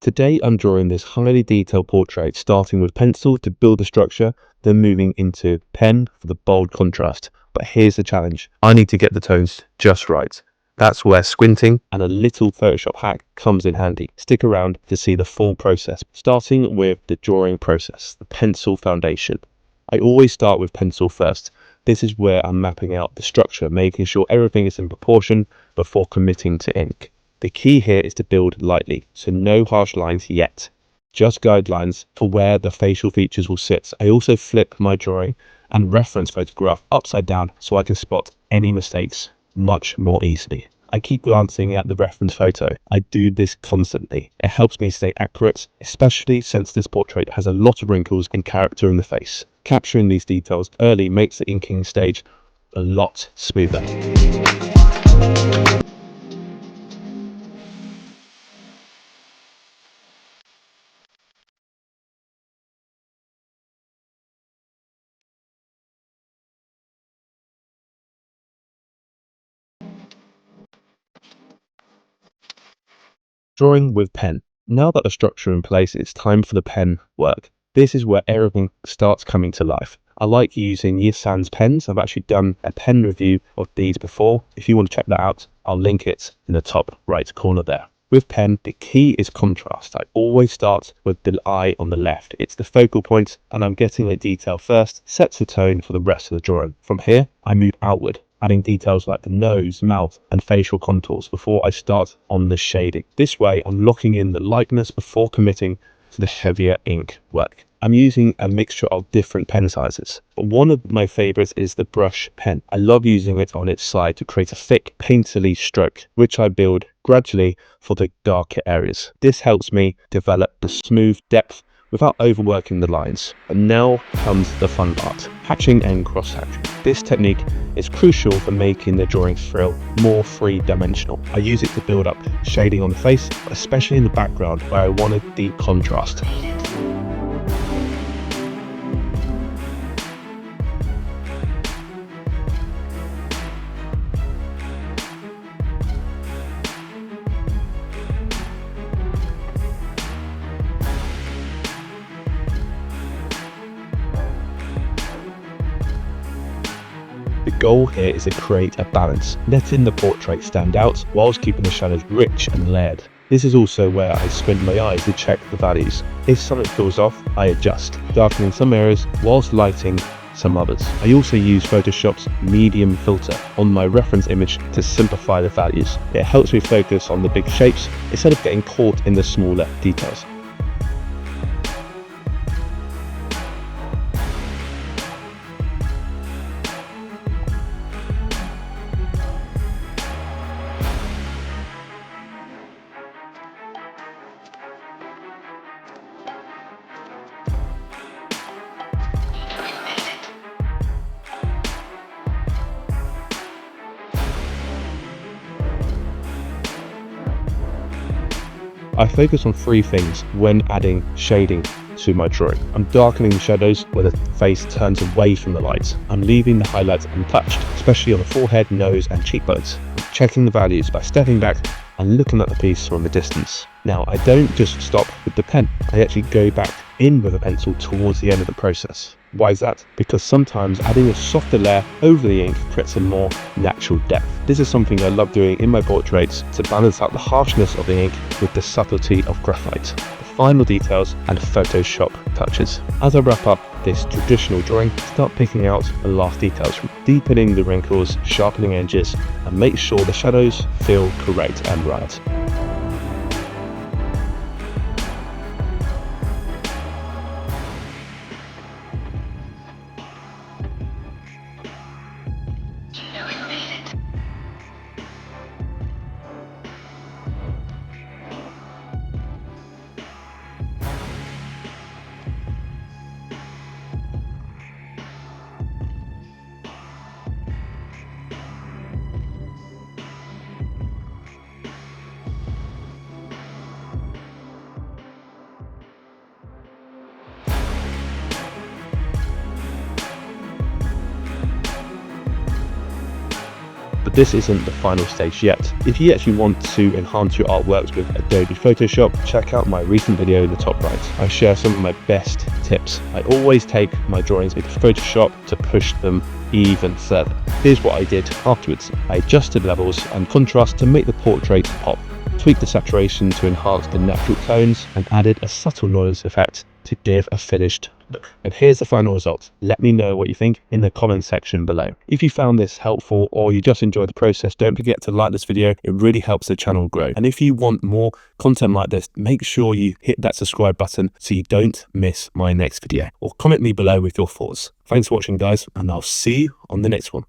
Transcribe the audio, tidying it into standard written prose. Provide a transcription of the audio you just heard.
Today I'm drawing this highly detailed portrait, starting with pencil to build the structure, then moving into pen for the bold contrast. But here's the challenge. I need to get the tones just right. That's where squinting and a little Photoshop hack comes in handy. Stick around to see the full process, starting with the drawing process, the pencil foundation. I always start with pencil first. This is where I'm mapping out the structure, making sure everything is in proportion before committing to ink. The key here is to build lightly, so no harsh lines yet. Just guidelines for where the facial features will sit. I also flip my drawing and reference photograph upside down so I can spot any mistakes much more easily. I keep glancing at the reference photo. I do this constantly. It helps me stay accurate, especially since this portrait has a lot of wrinkles and character in the face. Capturing these details early makes the inking stage a lot smoother. Drawing with pen. Now that the structure is in place, it's time for the pen work. This is where everything starts coming to life. I like using Sans pens. I've actually done a pen review of these before. If you want to check that out, I'll link it in the top right corner there. With pen, the key is contrast. I always start with the eye on the left. It's the focal point, and I'm getting the detail first, sets the tone for the rest of the drawing. From here, I move outward, adding details like the nose, mouth, and facial contours before I start on the shading. This way, I'm locking in the likeness before committing to the heavier ink work. I'm using a mixture of different pen sizes, but one of my favorites is the brush pen. I love using it on its side to create a thick, painterly stroke, which I build gradually for the darker areas. This helps me develop the smooth depth without overworking the lines. And now comes the fun part, hatching and cross-hatching. This technique is crucial for making the drawing feel more three-dimensional. I use it to build up shading on the face, especially in the background where I wanted the contrast. The goal here is to create a balance, letting the portrait stand out whilst keeping the shadows rich and layered. This is also where I squint my eyes to check the values. If something feels off, I adjust, darkening some areas whilst lighting some others. I also use Photoshop's medium filter on my reference image to simplify the values. It helps me focus on the big shapes instead of getting caught in the smaller details. I focus on three things when adding shading to my drawing. I'm darkening shadows where the face turns away from the light. I'm leaving the highlights untouched, especially on the forehead, nose and cheekbones. I'm checking the values by stepping back and looking at the piece from a distance. Now, I don't just stop with the pen. I actually go back in with a pencil towards the end of the process. Why is that? Because sometimes adding a softer layer over the ink creates a more natural depth. This is something I love doing in my portraits to balance out the harshness of the ink with the subtlety of graphite, the final details and Photoshop touches. As I wrap up this traditional drawing, start picking out the last details, deepening the wrinkles, sharpening edges, and make sure the shadows feel correct and right. but this isn't the final stage yet. If you actually want to enhance your artworks with Adobe Photoshop, check out my recent video in the top right. I share some of my best tips. I always take my drawings into Photoshop to push them even further. Here's what I did afterwards. I adjusted levels and contrast to make the portrait pop, tweaked the saturation to enhance the natural tones, and added a subtle noise effect to give a finished look. And here's the final result. Let me know what you think in the comment section below. If you found this helpful or you just enjoyed the process, don't forget to like this video. It really helps the channel grow. And if you want more content like this, make sure you hit that subscribe button so you don't miss my next video, or comment me below with your thoughts. Thanks for watching, guys, and I'll see you on the next one.